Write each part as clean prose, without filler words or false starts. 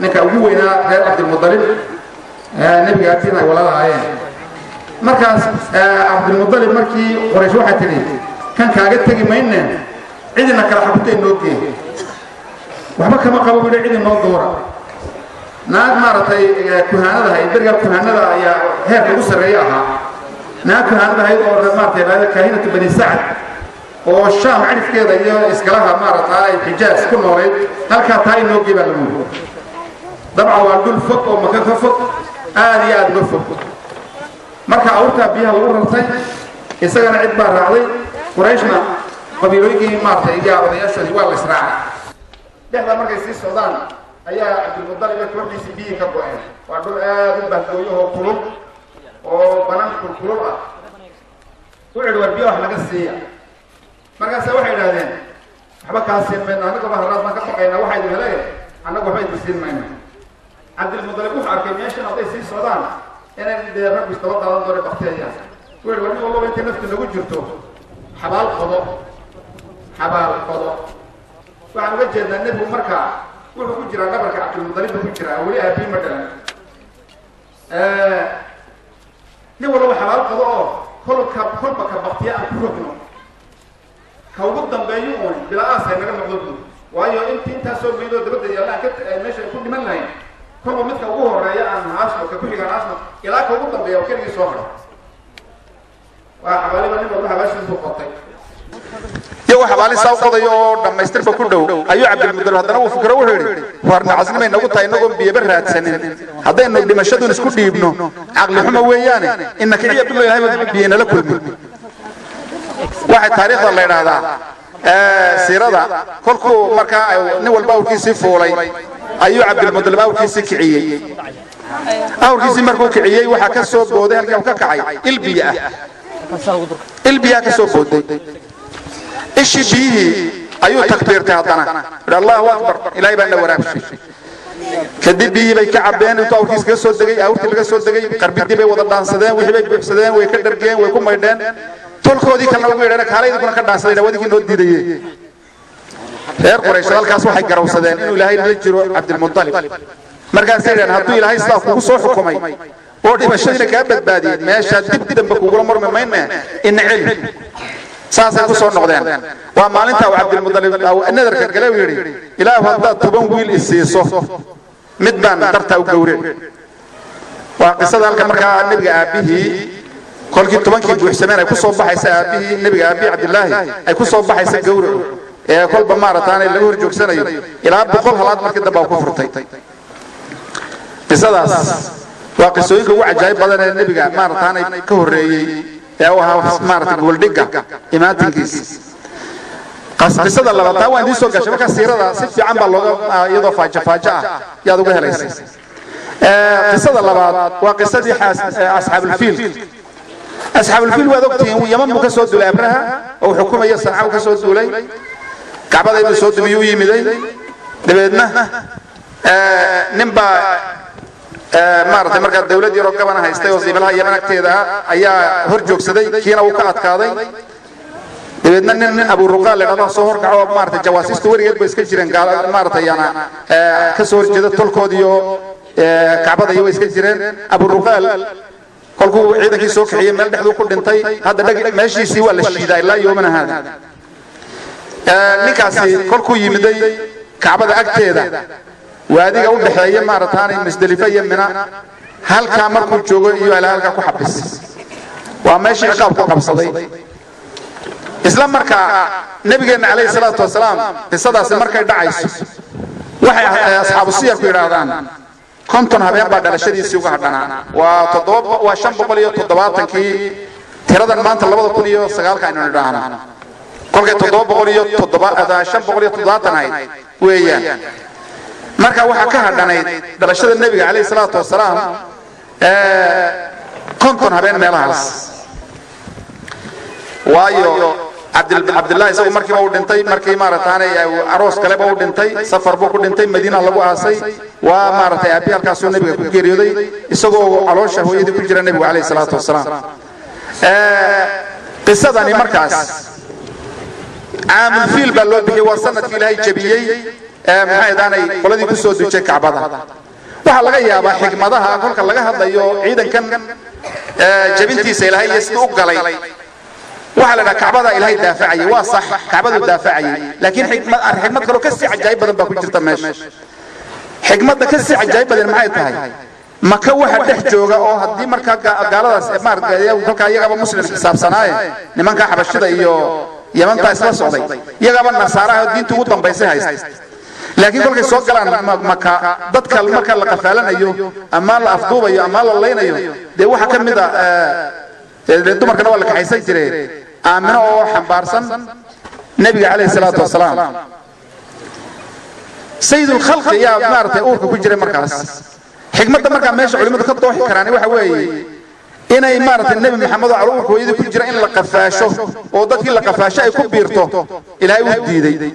ninka ugu weynaa reer cabdilmudalib nebiga agtiina ay walaal ahaayeen markaas cabdilmudalib markii qoraysh waxay tidhi kan kaaga tegi mayne cidina kala xabutay noo geey waxba kama qabo wili cidi noo doora naag maaragtay kuhaanada ahayd beriga kuhaanada ayaa heerka ugu sarreeya ahaa naag kuhaanada ahayd oo maaragtay kaahinatu bani sacad oo shaam cirifkeeda iyo iskalaha maaragtay xijaas ku nooleyd halkaa taa inoo geey baa lagu yiri dabcan waa dhul fog oo maka ka fog aad iyo aad uga fog marka awrtaa biyaha lagu rartay isagana cid baa raacday qurayshna qabiilooyinkii maaragtay iyo odayaashoodii waa la israacay dhexda markay sii socdaan ayaa cabdilmudalib iyo kooxdiisii biyihii ka go-een waa dhul aad u bahgooyahoo kulub oo banan kulkulub ah u cidhwar biyo wax laga siiya markaase waxay idhahdeen waxba kaa siin mayno annagaba haraad baan ka baqaynaa waxaa idin hele annagu waxba idin siin mayno cabdilmudalib wuxuu arkay meeshan hadday sii socdaan inay dee raggu isdaba daadan doona bakteeya u yidhi war nin walbaba intay nafti nagu jirto xabaal qodo waxaan uga jeednaa nebigu markaa wuxuu ku jiraa dhabarka cabdilmudalib buu ku jiraa weli aabii ma dhalan nin walbaba xabaal qodo oo kolba ka baktiya aan ku rogno ka ugu dambeeyo uun bilaa aasay naga noqdo buud waayo intaa soo meydoo dabadda yaallaan meesha ku dhiman lahayn kolba midka ugu horeeya aan haasno ka ku xigaan haasno ilaa ka ugu dambeeya oo keligii soo haro waa xabaaliba nin walba habaashiisu qotay iyo xabaali saaw qoday oo dhamaystirba ku dhow ayuu cabdilmudalib haddana uu fikro wuxuu yidhi warna casnimay nagu tahay inagoon biyaba raadsanin haddaynu dhimashadun isku dhiibno caqli xumo weeyaane innaka iyo abdulla ilaahay biyanala kulmin waxay taariikhda la yidhaahdaa siirada kolkuu markaa nin walba awrkiisii fuulay ayuu cabdilmudalib awrkiisii kiciyey awrkiisii markuu kiciyey waxaa ka soo booday halkii uu ka kacay ilbiya ka soo booday ishii biyihii ayuu takbiirtay haddana yidhi allahu akbar ilaahay baa na waraabshay kadib biyihii bay ka cabbeen intuu awrkiis kaga soo degay awrtii laga soo degay qarbidii bay wada dhaansadeen wixii bay buuxsadeen way ka dhargeen way ku maydheen tolkoodii kalena ugu yidheen kaalaydikuna ka dhaansadeen wadinkii noo diidayey reer quraysh halkaas waxay garawsadeen inuu ilaahay la jiro cabdilmudalib markaasay yidheen hadduu ilaahay sidaa kugu soo xukumay oo dhimashadiina kaa badbaadiyey meeshaa dib dambe kugula murmi mayne ina cilmi saasay ku soo noqdeen waa maalinta uu cabdilmudalib nadarka gale uu yidhi ilaahu haddaad 10 wiil isiiso mid baan dartaa u gowre waa qisada halka markaa nebiga aabihii kolkii 10kii buuxsameen ay ku soo baxaysa aabihii nebiga aabi cabdillaahi ay ku soo baxaysa gowre ee kolba maarataanay lagu hor joogsanayo ilaa 100 halaad markii dambe ku furtay qisadaas waa qisooyinka ugu cajaa'ib badan ee nebiga maarataanay ka horeeyay maaragtay goboldhigga imaatinkiisa qisada labaad waan idin soo gashay markaa siirada si fiican baa looga iyadoo faajo ah yaad uga helaysay qisada labaad waa qisadii asxaabulfiil waad ogtihiin yaman buu ka soo duulay abraha oo uu xukumaya sanca uu ka soo duulay kacbadaydu soo dumiyey u yimiday dabeedna ninbaa maartay markaa dawlad yar oo gabana haystay oo siibalaha yaman agteeda ayaa hor joogsaday kiina uu ka adkaaday dabeedna nin abu ruqaal la dhado soo horkaco maartay jawaasiistu warigeed bay iska jireen gaal maartay yana ka soo horjeeda tolkoodiyo kacbada iyo iska jireen abu ruqaal kolkuu ciidankii soo kixiyay meel dhexdu ku dhintay hadda meeshiisii waa la shiiday ilaa yoomana hada ninkaasi kolkuu yimiday kacbada agteeda waadiga u dhaxeeya maarataanay musdalifa iyo mina halka markuu joogo iyo halka ku xabis waa meeshii ciqaab ku qabsaday isla markaa nabigeena kaleey salaatu wasalaam qisadaas markay dhacayso waxay asxaabu siyar ku yiraahdaan konton habeen baa dhalashadiisii uga hadhanaa waa 570kii tiradan maanta 2009 aynu nidhaahno kolkay 570 ahayd weeyaan marka waxa ka hadhanayd dhalashada nabiga kaleey salaatu wasalaam konton habeen meelahaas waayo Abdullah isagu markii uu dhintay markii maarataanay aroos kale buu dhintay safar buu ku dhintay Madiina lagu aasay waa maaratay abi halkaas uu nabiga ku geeriyooday isagoo caloosha hooyadii ku jira nabiga kaleey salaatu wasalaam qisadani markaas aamul fiil baa loo bixiyay waa sanadkii ilaahay jabiyay maxay daanay qoladii ku soo dujay Kacbada waxa laga yaabaa xigmadaha kolka laga hadlayo ciidankan jabintiisa Ilaahay isku galay waxa la Kacbada Ilaahay daafacay waa sax Kacbadu daafacay laakiin xigmad kale ka sii cajaa'ib badan baa ku jirta meesha xigmadda ka sii cajaa'ib badan maxay tahay maka waxa dhex jooga oo hadii marka gaaladaas maartay kolka iyaga muslim xisaabsanaaye nimanka xabashida iyo yamanta isla socday iyaga nasaaraha diintu ugu dambaysay haysta laakiin kolkay soo galaan maka dadka marka la qafaalanayo ama la afduubayo ama la leynayo de waxa kamid ah dumarkana waa la kaxaysan jiray aamino oo xambaarsan nabiga kaleey salaatu wasalaam sayyidul khalq ya maartay uurka ku jiray markaas xigmadda marka meesha culimadu ka dooxi karaan waxa weeye inay maartay nabi maxamed oo caruur hooyadii ku jira in la qafaasho oo dadkii la qafaasho ay ku biirto Ilaahay uu diiday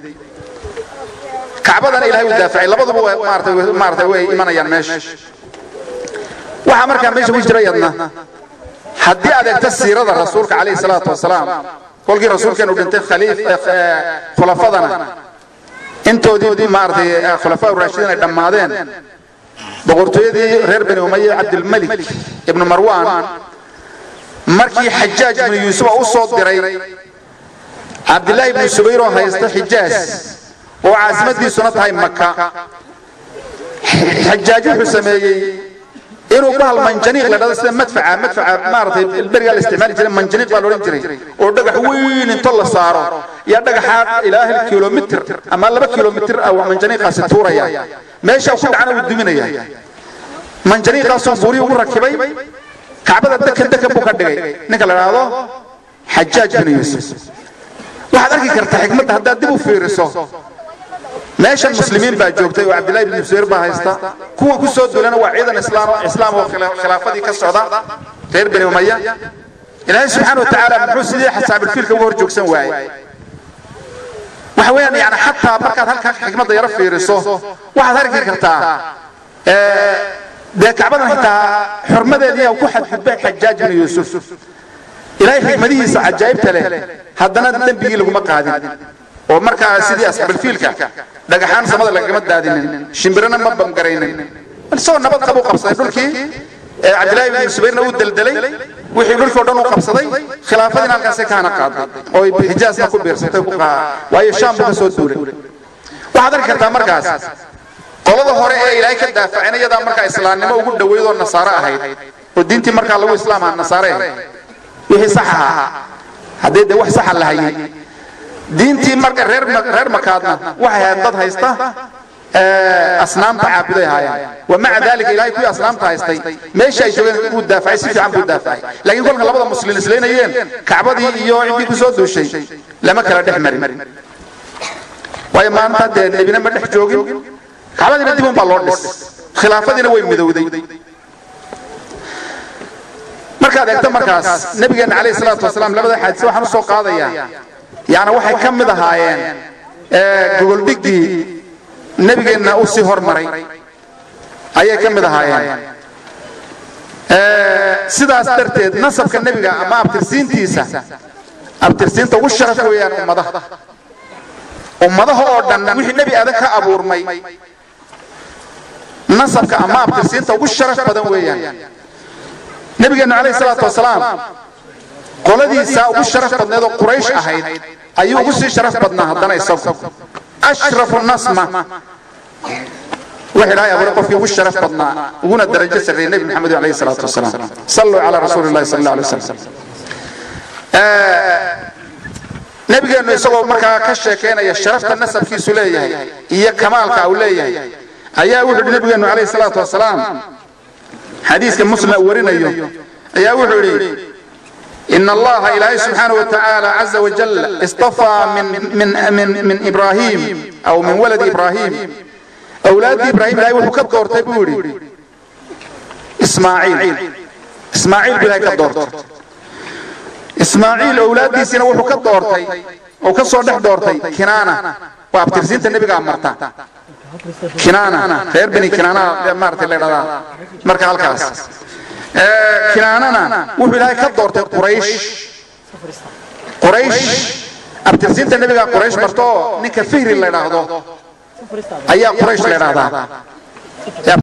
Kacbadana Ilaahay uu daafacay labaduba maartay way imanayaan meesha waxa marka meesha ku jira yadna haddii aad eegto siirada rasuulka kaleey salaatu wasalaam kolkii rasuulkeenu dhintay khulafadana intoodii maartay khulafaa raashidiin ay dhamaadeen boqortooyadii reer Bani Umayya Abdul Malik ibn Marwan markii Hajjaj ibn Yusuf uu soo diray Abdullah ibn Zubayr oo haysta Hijaz oo caasimadiisuna tahay Makka Hajjaj wuxuu sameeyay inuu bahal manjaniiq la dhado sida madfaca maartay bariga la isticmaali jiray manjaniiq baa loo oran jiray oo dhagax weyn inta la saaro ya dhagaxaad ilaa kilomitir ama 2 kilomitir oo manjaniiqaasi tuuraya meesha ku dhacana uu duminaya manjaniiqaas oo buuri ugu rakibay Kacbada dadka buu ka dhigay ninka la raado Hajjaj ibn Yusuf waxaad arki kartaa xigmadda hadda dib u fiiriso meesha muslimiin baa joogtay oo Abdullah ibn Zubayr baa haysta kuwa ku soo duulana waa ciidan islaam oo khilaafadii ka socda reer Bani Umayya Ilaahay subhanahu wa ta'ala muxuu sidii xisaabil fiilka ugu hor joogsan waayay waxa weeyaan yani hatta markaad halka xigmadda yara fiiriso waxaad arki kartaa de Kacbada xitaa xurmadeedii ku xadgudbay Hajjaj ibn Yusuf Ilaahay xigmadihiisa cajaa'ibta leh haddana dambigii lagu ma qaadin oo marka sidii asxaabul fiilka dhagaxaan samada laga daadinin shimbirana ma bamgareynin soo nabad qabo qabsaday dhulkii Abdullah ibn Zubayrna uu daldalay wixii dhulkii dhan uu qabsaday khilaafadina halkaas ka hana qaaday oo Hijazna ku biirsatay ku waayo Shaam ka soo duulay waxaad arki kartaa markaas qolada hore ee Ilaahay ka daafacinayada marka islaamnimo ugu dhaweeyo nasaara ahayd oo diintii marka lagu islaamaa nasaare wixii sax ah hadii wax sax la hayay diintii marka reer makaadna waxay ahayd dad haysta asnaamta caabuday haayeen wamaca dalika Ilaahay ku asnaamta haystay meesha ay joogeen uu daafacay si fiican buu daafacay laakiin kolka labada muslimiin isleynayeen Kacbadii iyo cidii ku soo duushay lama kala dhex marin way maanta nabina ma dhex joogin Kacbadina dib baa loo dhis khilaafadina way midowday markaad eegto markaas nabigeena kaleey salaatu wasalaam labada xadiis waxaan soo qaadayaa يعني waxay kamid ahaayeen gogol dhigii nabigeena uu si hormaray ayay kamid ahaayeen sidaas darteed nasabka nabiga ama abtirsiinta ugu sharaf weeyaan ummadaha oo dhan wixii nabi aadan ka abuurmay nasabka ama abtirsiinta ugu sharaf badan weeyaan nabigeena kaleey salaatu wasalaam qoladiisa ugu sharaf badneed oo Quraysh ahayd ayuu ugu sii sharaf badnaa haddana isagu ashrafu nasma وحي الآية أقول قف يوش شرف بدنا وقونا الدرجة سرية النبي محمد عليه الصلاة والسلام صلوا على رسول الله صلى الله عليه وسلم نبي قال يسوع مركا كشكينا يا شرفت النسب في سلية هي كمالك أولية أيها وحي النبي قال عليه الصلاة والسلام حديث كمسلم أورينا أيها أيها وحي إن الله إلهي سبحانه وتعالى عز وجل اصطفى من إبراهيم أو من ولد إبراهيم أولاد إبراهيم لا يوحو كدور تبوري إسماعيل بلا كدور إسماعيل أولاد سنة وحو كدور أو كسور دح دورتي كنانة وابترزين النبي قام مرتا كنانة خير بني كنانة مرتا اللي مركا الكاس كنانة وحو لا كدور قريش ابترزين النبي قام قريش مرتو نكا فهر اللي ناخدو ayaa quraysh la yiraahdaa